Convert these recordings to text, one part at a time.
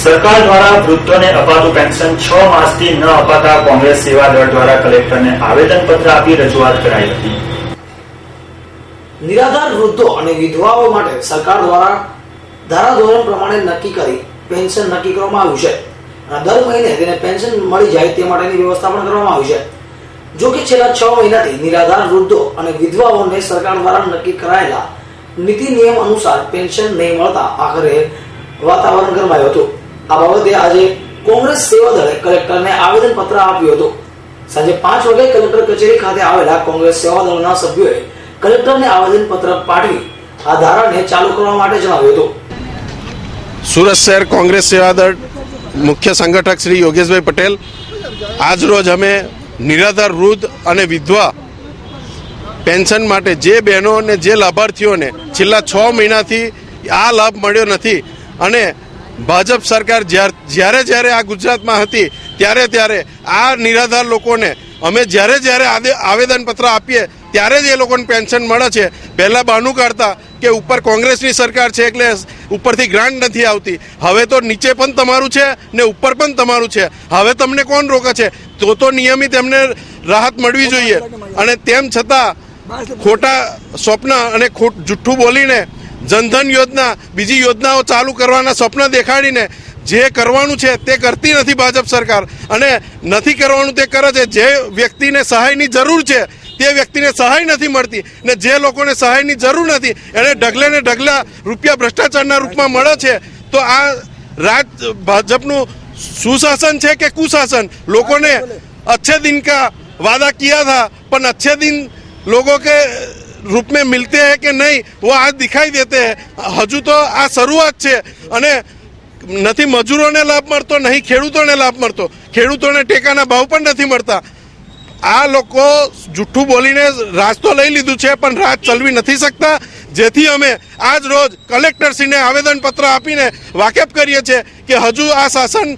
સરકાર દ્વારા વૃદ્ધોને અપાતું પેન્શન 6 માસથી ન અપાતા કોંગ્રેસ સેવા દળ દ્વારા કલેક્ટરને આવેદનપત્ર આપી રજૂઆત કરાઈ હતી. નિરાધાર વૃદ્ધો અને વિધવાઓ માટે સરકાર દ્વારા ધારાધોરણ પ્રમાણે નક્કી કરી પેન્શન નક્કી કરવામાં આવ્યું છે અને દર મહિને તેને પેન્શન મળી જાય તે માટેની વ્યવસ્થા પણ કરવામાં આવી છે. જો કે છેલ્લા 6 મહિનાથી નિરાધાર વૃદ્ધો અને વિધવાઓને સરકાર દ્વારા નક્કી કરાયેલા નીતિ નિયમ અનુસાર પેન્શન નહીં મળતા આખરે વાતાવરણ ગરમાયું હતું. આ બાબતે આજે કોંગ્રેસ સેવા દળે કલેક્ટરને આવેદનપત્ર આપ્યું હતું. સાંજે 5 વાગે કલેક્ટર કચેરી ખાતે આવેલા કોંગ્રેસ સેવા દળના સભ્યોએ કલેક્ટરને આવેદનપત્ર પાઠવી આ ધારાને ચાલુ કરવા માટે જણાવ્યું હતું. સુરત શહેર કોંગ્રેસ સેવા દળ મુખ્ય સંગઠક શ્રી યોગેશભાઈ પટેલ, આજ રોજ અમે નિરાધાર વૃદ્ધ અને વિધવા પેન્શન માટે જે બહેનો અને જે લાભાર્થીઓને છેલ્લા 6 મહિનાથી આ લાભ મળ્યો નથી અને ભાજપ સરકાર જ્યારે આ ગુજરાતમાં હતી ત્યારે આ નિરાધાર લોકોને અમે જ્યારે આવેદનપત્ર આપીએ ત્યારે જ એ લોકોને પેન્શન મળે છે. પહેલાં બહાનું કાઢતા કે ઉપર કોંગ્રેસની સરકાર છે એટલે ઉપરથી ગ્રાન્ટ નથી આવતી. હવે તો નીચે પણ તમારું છે ને ઉપર પણ તમારું છે. હવે તમને કોણ રોકે છે? તો નિયમિત એમને રાહત મળવી જોઈએ. અને તેમ છતાં ખોટા સ્વપ્ન અને જુઠ્ઠું બોલીને જનધન યોજના બીજી યોજનાઓ ચાલુ કરવાના સ્વપ્ન દેખાડીને જે કરવાનું છે તે કરતી નથી ભાજપ સરકાર, અને નથી કરવાનું તે કરે છે. જે વ્યક્તિને સહાયની જરૂર છે તે વ્યક્તિને સહાય નથી મળતી ને જે લોકોને સહાયની જરૂર નથી એને ઢગલે ને ઢગલા રૂપિયા ભ્રષ્ટાચારના રૂપમાં મળે છે. તો આ ભાજપનું સુશાસન છે કે કુશાસન? લોકોને अच्छे दिन का वादा किया था पर अच्छे दिन लोगों के रूप में मिलते हैं कि नहीं वो आज दिखाई देते हैं. हजू तो આ શરૂઆત છે અને નથી મજૂરોને લાભ મળતો, નહીં ખેડૂતોને લાભ મળતો. ખેડૂતોને ટેકાના ભાવ પણ નથી મળતા. આ લોકો જુઠ્ઠું બોલીને રાજ તો લઈ લીધું છે પણ રાજ ચલાવી નથી શકતા. જેથી અમે આજ રોજ કલેક્ટરશ્રીને આવેદનપત્ર આપીને વાકેફ કરીએ છીએ કે હજુ આ શાસન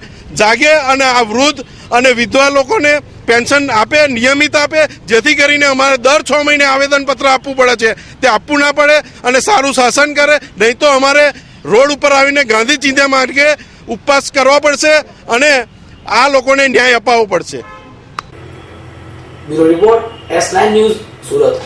જાગે અને આ વૃદ્ધ અને વિધવા લોકોને પેન્શન આપે, નિયમિત આપે, જેથી કરીને અમારે દર 6 મહિને આવેદનપત્ર આપવું પડે છે તે આપવું ના પડે અને સારું શાસન કરે. નહીં તો અમારે રોડ ઉપર આવીને ગાંધી ચિંધ્યા માર્ગે ઉપવાસ કરવા પડશે અને આ લોકોને ન્યાય અપાવવો પડશે. Bureau report S9 news Surat.